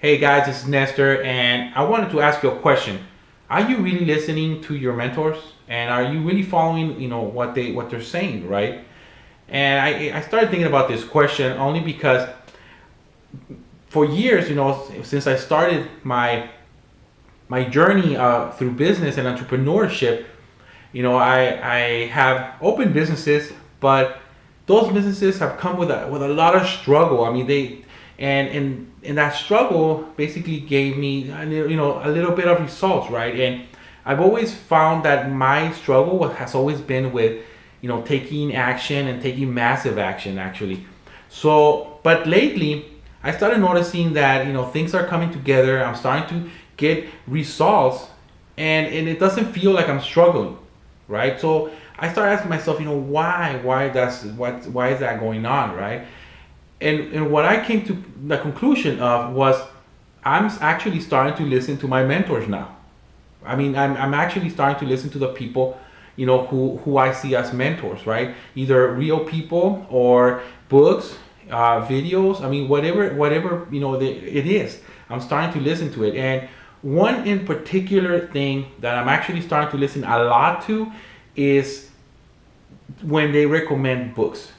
Hey guys, this is Nestor, and I wanted to ask you a question. Are you really listening to your mentors, and are you really following, what they're saying, right? And I started thinking about this question only because for years, since I started my journey through business and entrepreneurship, I have opened businesses, but those businesses have come with a lot of struggle. I mean, and that struggle basically gave me a little bit of results, right? And I've always found that my struggle has always been with taking action and taking massive action actually. So, but lately I started noticing that things are coming together. I'm starting to get results, and it doesn't feel like I'm struggling, right? So I started asking myself, why is that going on, right? And what I came to the conclusion of was I'm actually starting to listen to my mentors now. I mean, I'm actually starting to listen to the people, who I see as mentors, right? Either real people or books, videos. I mean, whatever it is. I'm starting to listen to it, and one in particular thing that I'm actually starting to listen a lot to is when they recommend books,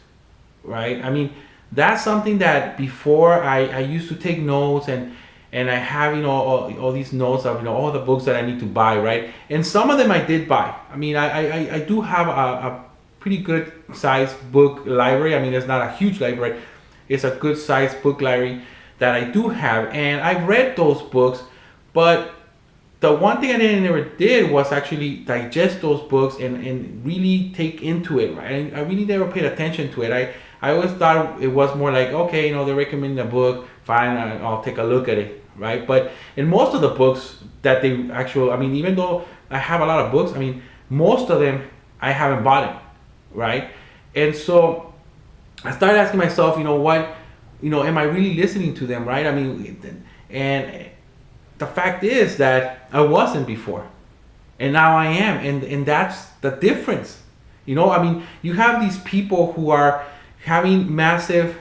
right? I mean, that's something that before I used to take notes, and I have all these notes of all the books that I need to buy, right? And some of them I did buy. I mean, I do have a pretty good sized book library. I mean, it's not a huge library, it's a good sized book library that I do have, and I've read those books. But the one thing I never did was actually digest those books and really take into it, right? I really never paid attention to it. I always thought it was more like, okay, they're recommending a book, fine, I'll take a look at it, right? But in most of the books that they actually, I mean, even though I have a lot of books, I mean, most of them I haven't bought it, right? And so I started asking myself, am I really listening to them, right? I mean, and the fact is that I wasn't before, and now I am, and that's the difference. I mean, you have these people who are having massive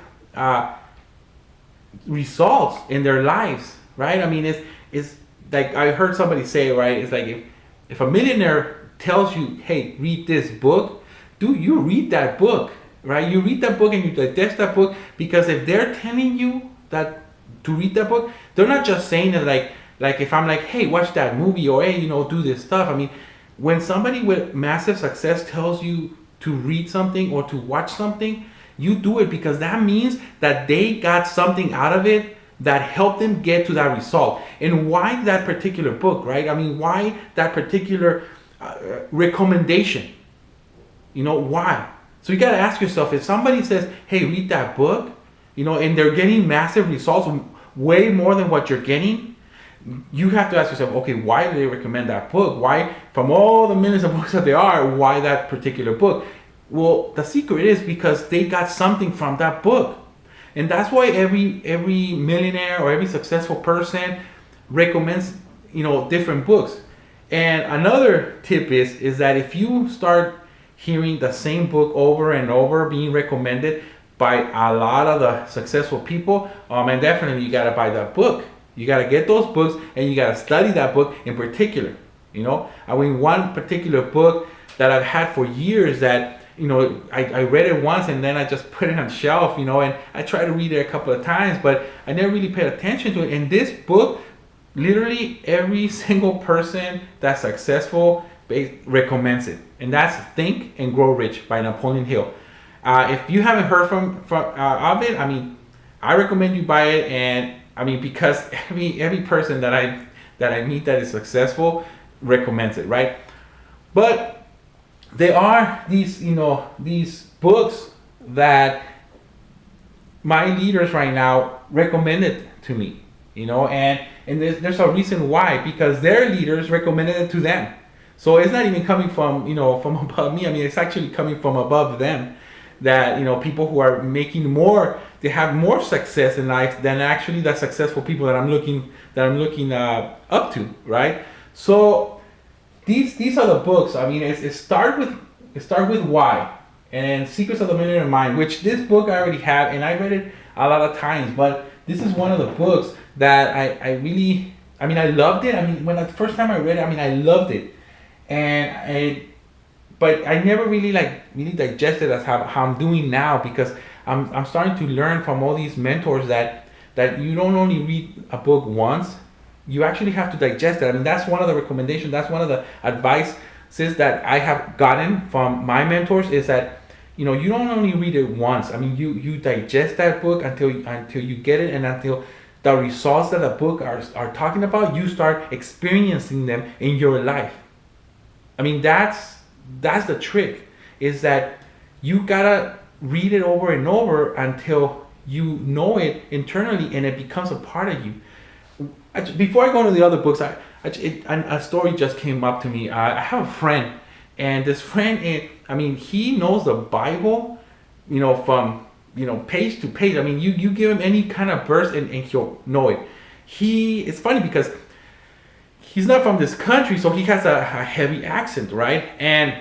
results in their lives, right? I mean, it's like I heard somebody say, right? It's like if a millionaire tells you, hey, read this book, do you read that book, right? You read that book and you digest that book, because if they're telling you that to read that book, they're not just saying it like if I'm like, hey, watch that movie, or hey, do this stuff. I mean, when somebody with massive success tells you to read something or to watch something, you do it because that means that they got something out of it that helped them get to that result. And why that particular book, right? I mean, why that particular recommendation? Why? So you got to ask yourself, if somebody says, hey, read that book, and they're getting massive results, way more than what you're getting, you have to ask yourself, okay, why do they recommend that book? Why, from all the millions of books that there are, why that particular book? Well, the secret is because they got something from that book. And that's why every millionaire or every successful person recommends, different books. And another tip is that if you start hearing the same book over and over being recommended by a lot of the successful people, and definitely you got to buy that book. You got to get those books, and you got to study that book in particular. I mean, one particular book that I've had for years that, I read it once and then I just put it on the shelf, and I tried to read it a couple of times, but I never really paid attention to it. And this book, literally every single person that's successful recommends it. And that's Think and Grow Rich by Napoleon Hill. If you haven't heard from of it, I mean, I recommend you buy it. And I mean, because every person that I meet that is successful recommends it, right? But there are these books that my leaders right now recommended to me, and there's a reason why, because their leaders recommended it to them. So it's not even coming from from above me. I mean, it's actually coming from above them, that people who are making more, they have more success in life than actually the successful people that I'm looking up to, right? So these are the books. I mean, it start with Why, and Secrets of the Millionaire Mind, which this book I already have, and I read it a lot of times. But this is one of the books that I really, I mean, I loved it. I mean, when the first time I read it, I mean, I loved it. And but I never really really digested as how I'm doing now, because I'm starting to learn from all these mentors that you don't only read a book once, you actually have to digest it. I mean, that's one of the recommendations, that's one of the advices that I have gotten from my mentors, is that you know, you don't only read it once. I mean, you digest that book until you get it, and until the results that the book are talking about, you start experiencing them in your life. I mean, that's the trick, is that you gotta read it over and over until you know it internally and it becomes a part of you. Before I go into the other books, a story just came up to me. I have a friend, and this friend, I mean, he knows the Bible, you know, from, you know, page to page. I mean, you give him any kind of verse and he'll know it. It's funny because he's not from this country, so he has a heavy accent, right? And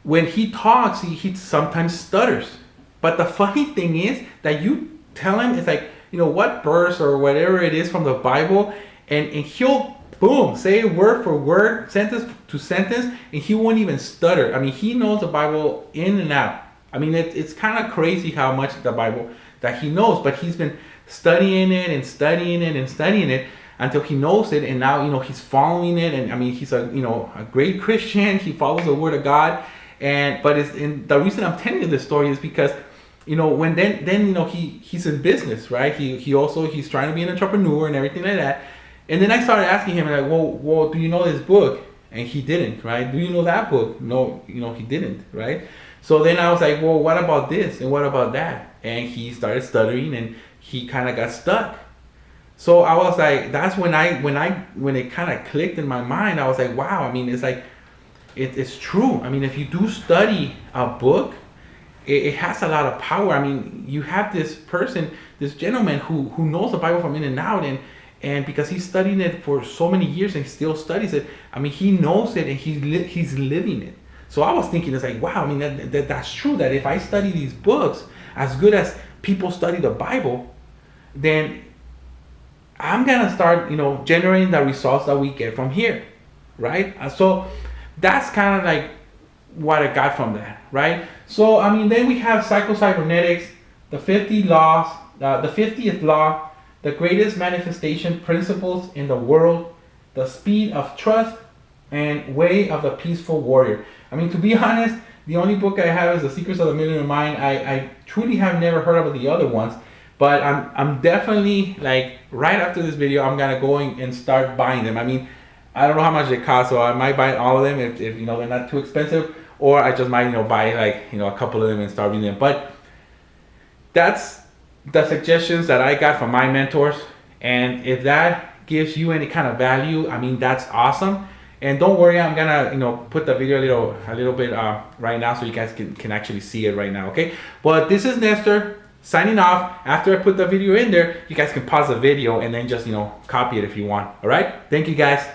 when he talks, he sometimes stutters. But the funny thing is that you tell him, it's like, you know, what verse or whatever it is from the Bible, and he'll, boom, say word for word, sentence to sentence, and he won't even stutter. I mean, he knows the Bible in and out. I mean, it's kind of crazy how much the Bible that he knows, but he's been studying it and studying it and studying it until he knows it, and now, you know, he's following it, and I mean, he's a great Christian. He follows the Word of God, and the reason I'm telling you this story is because, you know, when then you know, he's in business, right? He's trying to be an entrepreneur and everything like that. And then I started asking him, like, well, do you know this book? And he didn't, right? Do you know that book? No, you know, he didn't, right? So then I was like, well, what about this and what about that? And he started stuttering, and he kind of got stuck. So I was like, that's when it kind of clicked in my mind. I was like, wow. I mean, it's like, it's true. I mean, if you do study a book, it has a lot of power. I mean, you have this person, this gentleman who knows the Bible from in and out, and because he's studying it for so many years and he still studies it, I mean, he knows it and he's living it. So I was thinking, it's like, wow, I mean, that's true, that if I study these books as good as people study the Bible, then I'm gonna start, you know, generating the results that we get from here, right? So that's kind of like what I got from that, right? So I mean, then we have Psycho-Cybernetics, the 50 laws, the 50th law, the greatest manifestation principles in the world, the speed of trust, and way of the peaceful warrior. I mean, to be honest, the only book I have is The Secrets of the Millionaire Mind. I truly have never heard of the other ones, but I'm definitely, like, right after this video, I'm gonna go and start buying them. I mean, I don't know how much they cost, so I might buy all of them if you know, they're not too expensive, or I just might, you know, buy, like, you know, a couple of them and start reading them. But that's the suggestions that I got from my mentors, and if that gives you any kind of value, I mean, that's awesome. And don't worry, I'm gonna, you know, put the video a little bit right now, so you guys can actually see it right now, okay? But this is Nestor signing off. After I put the video in there, you guys can pause the video and then just, you know, copy it if you want. All right, thank you guys.